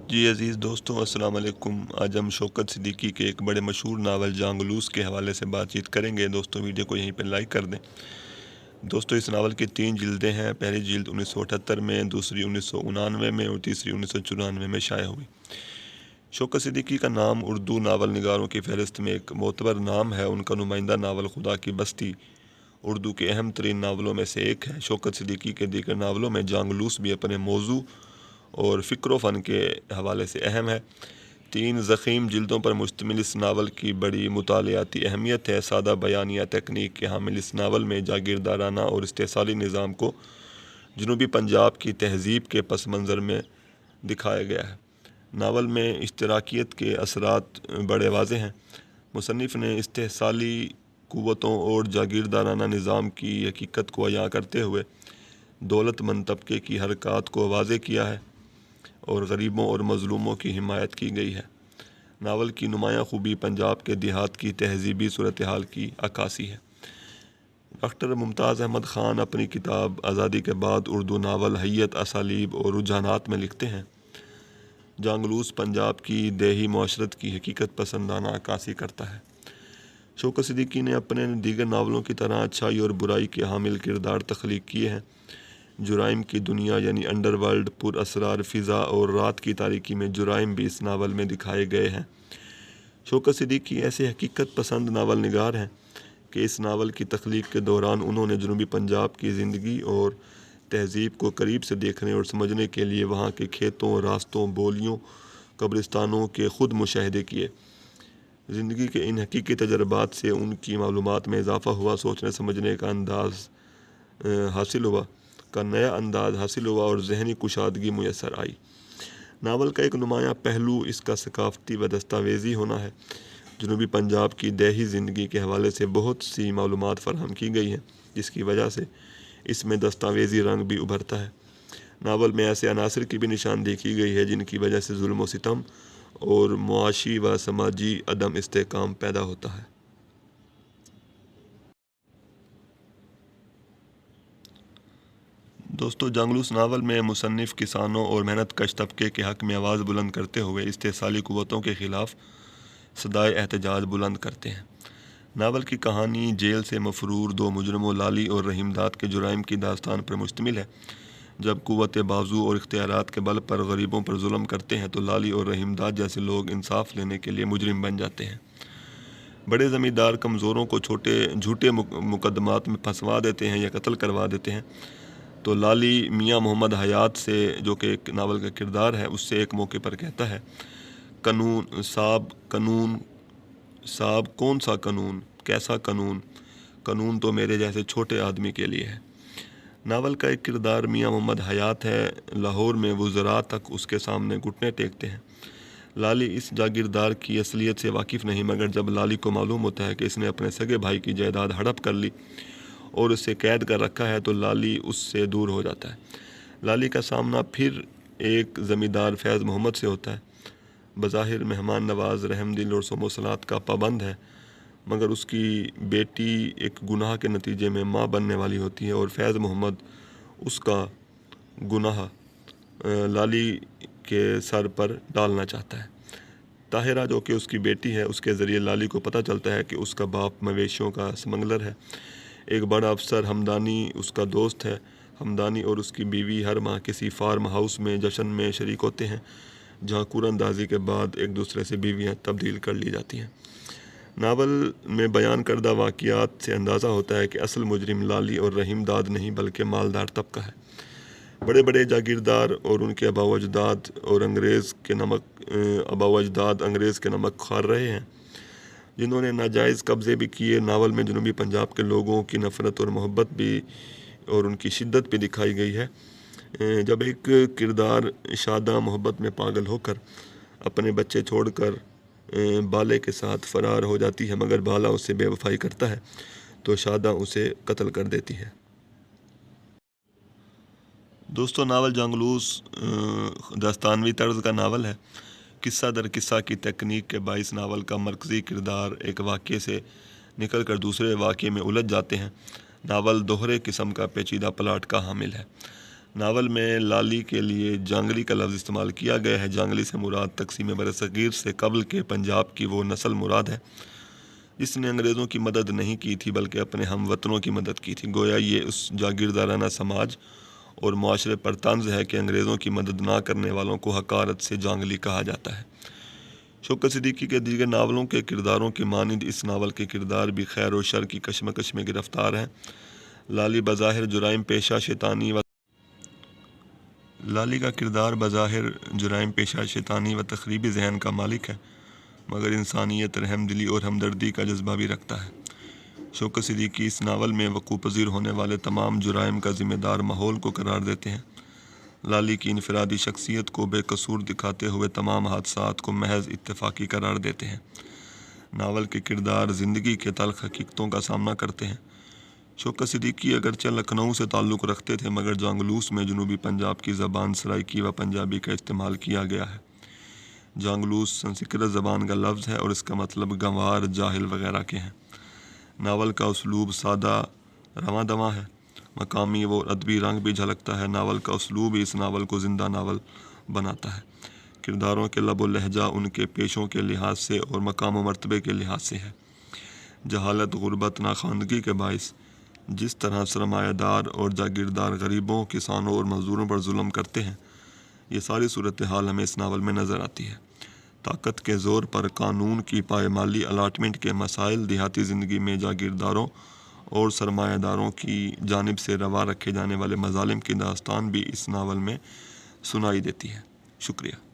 جی عزیز دوستوں، السلام علیکم۔ آج ہم شوکت صدیقی کے ایک بڑے مشہور ناول جانگلوس کے حوالے سے بات چیت کریں گے۔ دوستوں ویڈیو کو یہیں پہ لائک کر دیں۔ دوستوں اس ناول کی 3 جلدیں ہیں۔ پہلی جلد 1978 میں، دوسری 1999 میں اور تیسری 1994 میں شائع ہوئی۔ شوکت صدیقی کا نام اردو ناول نگاروں کی فہرست میں ایک معتبر نام ہے۔ ان کا نمائندہ ناول خدا کی بستی اردو کے اہم ترین ناولوں میں سے ایک ہے۔ شوکت صدیقی کے دیگر ناولوں میں جانگلوس بھی اپنے موضوع اور فکر و فن کے حوالے سے اہم ہے۔ 3 ضخیم جلدوں پر مشتمل اس ناول کی بڑی مطالعاتی اہمیت ہے۔ سادہ بیانیہ تکنیک کے حامل اس ناول میں جاگیردارانہ اور استحصالی نظام کو جنوبی پنجاب کی تہذیب کے پس منظر میں دکھایا گیا ہے۔ ناول میں اشتراکیت کے اثرات بڑے واضح ہیں۔ مصنف نے استحصالی قوتوں اور جاگیردارانہ نظام کی حقیقت کو عیاں کرتے ہوئے دولت مند طبقے کی حرکات کو واضح کیا ہے اور غریبوں اور مظلوموں کی حمایت کی گئی ہے۔ ناول کی نمایاں خوبی پنجاب کے دیہات کی تہذیبی صورتحال کی عکاسی ہے۔ ڈاکٹر ممتاز احمد خان اپنی کتاب آزادی کے بعد اردو ناول حیت، اسالیب اور رجحانات میں لکھتے ہیں، جانگلوس پنجاب کی دیہی معاشرت کی حقیقت پسندانہ عکاسی کرتا ہے۔ شوکت صدیقی نے اپنے دیگر ناولوں کی طرح اچھائی اور برائی کے حامل کردار تخلیق کیے ہیں۔ جرائم کی دنیا یعنی انڈر ورلڈ، پر اسرار فضا اور رات کی تاریکی میں جرائم بھی اس ناول میں دکھائے گئے ہیں۔ شوکت صدیقی ایسے حقیقت پسند ناول نگار ہیں کہ اس ناول کی تخلیق کے دوران انہوں نے جنوبی پنجاب کی زندگی اور تہذیب کو قریب سے دیکھنے اور سمجھنے کے لیے وہاں کے کھیتوں، راستوں، بولیوں، قبرستانوں کے خود مشاہدے کیے۔ زندگی کے ان حقیقی تجربات سے ان کی معلومات میں اضافہ ہوا، سوچنے سمجھنے کا نیا انداز حاصل ہوا اور ذہنی کشادگی میسر آئی۔ ناول کا ایک نمایاں پہلو اس کا ثقافتی و دستاویزی ہونا ہے۔ جنوبی پنجاب کی دیہی زندگی کے حوالے سے بہت سی معلومات فراہم کی گئی ہیں، جس کی وجہ سے اس میں دستاویزی رنگ بھی ابھرتا ہے۔ ناول میں ایسے عناصر کی بھی نشاندہی کی گئی ہے جن کی وجہ سے ظلم و ستم اور معاشی و سماجی عدم استحکام پیدا ہوتا ہے۔ دوستو جانگلوس ناول میں مصنف کسانوں اور محنت کش طبقے کے حق میں آواز بلند کرتے ہوئے استحصالی قوتوں کے خلاف صدائے احتجاج بلند کرتے ہیں۔ ناول کی کہانی جیل سے مفرور 2 مجرموں لالی اور رحیم داد کے جرائم کی داستان پر مشتمل ہے۔ جب قوت بازو اور اختیارات کے بل پر غریبوں پر ظلم کرتے ہیں تو لالی اور رحیم داد جیسے لوگ انصاف لینے کے لیے مجرم بن جاتے ہیں۔ بڑے زمیندار کمزوروں کو جھوٹے مقدمات میں پھنسوا دیتے ہیں یا قتل کروا دیتے ہیں، تو لالی میاں محمد حیات سے، جو کہ ایک ناول کا کردار ہے، اس سے ایک موقع پر کہتا ہے، قانون صاحب کون سا قانون، کیسا قانون، قانون تو میرے جیسے چھوٹے آدمی کے لیے ہے۔ ناول کا ایک کردار میاں محمد حیات ہے۔ لاہور میں وزراء تک اس کے سامنے گھٹنے ٹیکتے ہیں۔ لالی اس جاگیردار کی اصلیت سے واقف نہیں، مگر جب لالی کو معلوم ہوتا ہے کہ اس نے اپنے سگے بھائی کی جائیداد ہڑپ کر لی اور اسے قید کر رکھا ہے تو لالی اس سے دور ہو جاتا ہے۔ لالی کا سامنا پھر ایک زمیندار فیض محمد سے ہوتا ہے۔ بظاہر مہمان نواز، رحم دل اور صوم و صلات کا پابند ہے، مگر اس کی بیٹی ایک گناہ کے نتیجے میں ماں بننے والی ہوتی ہے اور فیض محمد اس کا گناہ لالی کے سر پر ڈالنا چاہتا ہے۔ طاہرہ جو کہ اس کی بیٹی ہے، اس کے ذریعے لالی کو پتہ چلتا ہے کہ اس کا باپ مویشیوں کا سمگلر ہے۔ ایک بڑا افسر ہمدانی اس کا دوست ہے۔ ہمدانی اور اس کی بیوی ہر ماہ کسی فارم ہاؤس میں جشن میں شریک ہوتے ہیں، جہاں قرآن اندازی کے بعد ایک دوسرے سے بیویاں تبدیل کر لی جاتی ہیں۔ ناول میں بیان کردہ واقعات سے اندازہ ہوتا ہے کہ اصل مجرم لالی اور رحیم داد نہیں بلکہ مالدار طبقہ ہے۔ بڑے بڑے جاگیردار اور ان کے آباء و اجداد انگریز کے نمک خوار رہے ہیں، جنہوں نے ناجائز قبضے بھی کیے۔ ناول میں جنوبی پنجاب کے لوگوں کی نفرت اور محبت بھی اور ان کی شدت بھی دکھائی گئی ہے۔ جب ایک کردار شاداں محبت میں پاگل ہو کر اپنے بچے چھوڑ کر بالے کے ساتھ فرار ہو جاتی ہے، مگر بالا اسے بے وفائی کرتا ہے تو شاداں اسے قتل کر دیتی ہے۔ دوستو ناول جانگلوس داستانوی طرز کا ناول ہے۔ قصہ در قصہ کی تکنیک کے باعث ناول کا مرکزی کردار ایک واقعے سے نکل کر دوسرے واقعے میں الجھ جاتے ہیں۔ ناول دوہرے قسم کا پیچیدہ پلاٹ کا حامل ہے۔ ناول میں لالی کے لیے جانگلی کا لفظ استعمال کیا گیا ہے۔ جانگلی سے مراد تقسیم برصغیر سے قبل کے پنجاب کی وہ نسل مراد ہے جس نے انگریزوں کی مدد نہیں کی تھی بلکہ اپنے ہم وطنوں کی مدد کی تھی۔ گویا یہ اس جاگیردارانہ سماج اور معاشرے پر طنز ہے کہ انگریزوں کی مدد نہ کرنے والوں کو حقارت سے جانگلی کہا جاتا ہے۔ شوکت صدیقی کے دیگر ناولوں کے کرداروں کی مانند اس ناول کے کردار بھی خیر و شر کی کشمکش میں گرفتار ہیں۔ لالی کا کردار بظاہر جرائم پیشہ شیطانی و تخریبی ذہن کا مالک ہے، مگر انسانیت، رحم دلی اور ہمدردی کا جذبہ بھی رکھتا ہے۔ شوکت صدیقی اس ناول میں وقوع پذیر ہونے والے تمام جرائم کا ذمہ دار ماحول کو قرار دیتے ہیں۔ لالی کی انفرادی شخصیت کو بے قصور دکھاتے ہوئے تمام حادثات کو محض اتفاقی قرار دیتے ہیں۔ ناول کے کردار زندگی کے تلخ حقیقتوں کا سامنا کرتے ہیں۔ شوکت صدیقی اگرچہ لکھنؤ سے تعلق رکھتے تھے مگر جانگلوس میں جنوبی پنجاب کی زبان سرائکی و پنجابی کا استعمال کیا گیا ہے۔ جانگلوس سنسکرت زبان کا لفظ ہے اور اس کا مطلب گنوار، جاہل وغیرہ کے ہیں۔ ناول کا اسلوب سادہ، رواں دواں ہے۔ مقامی و ادبی رنگ بھی جھلکتا ہے۔ ناول کا اسلوب اس ناول کو زندہ ناول بناتا ہے۔ کرداروں کے لب و لہجہ ان کے پیشوں کے لحاظ سے اور مقام و مرتبے کے لحاظ سے ہے۔ جہالت، غربت، ناخواندگی کے باعث جس طرح سرمایہ دار اور جاگیردار غریبوں، کسانوں اور مزدوروں پر ظلم کرتے ہیں، یہ ساری صورتحال ہمیں اس ناول میں نظر آتی ہے۔ طاقت کے زور پر قانون کی پائمالی، الاٹمنٹ کے مسائل، دیہاتی زندگی میں جاگیرداروں اور سرمایہ داروں کی جانب سے روا رکھے جانے والے مظالم کی داستان بھی اس ناول میں سنائی دیتی ہے۔ شکریہ۔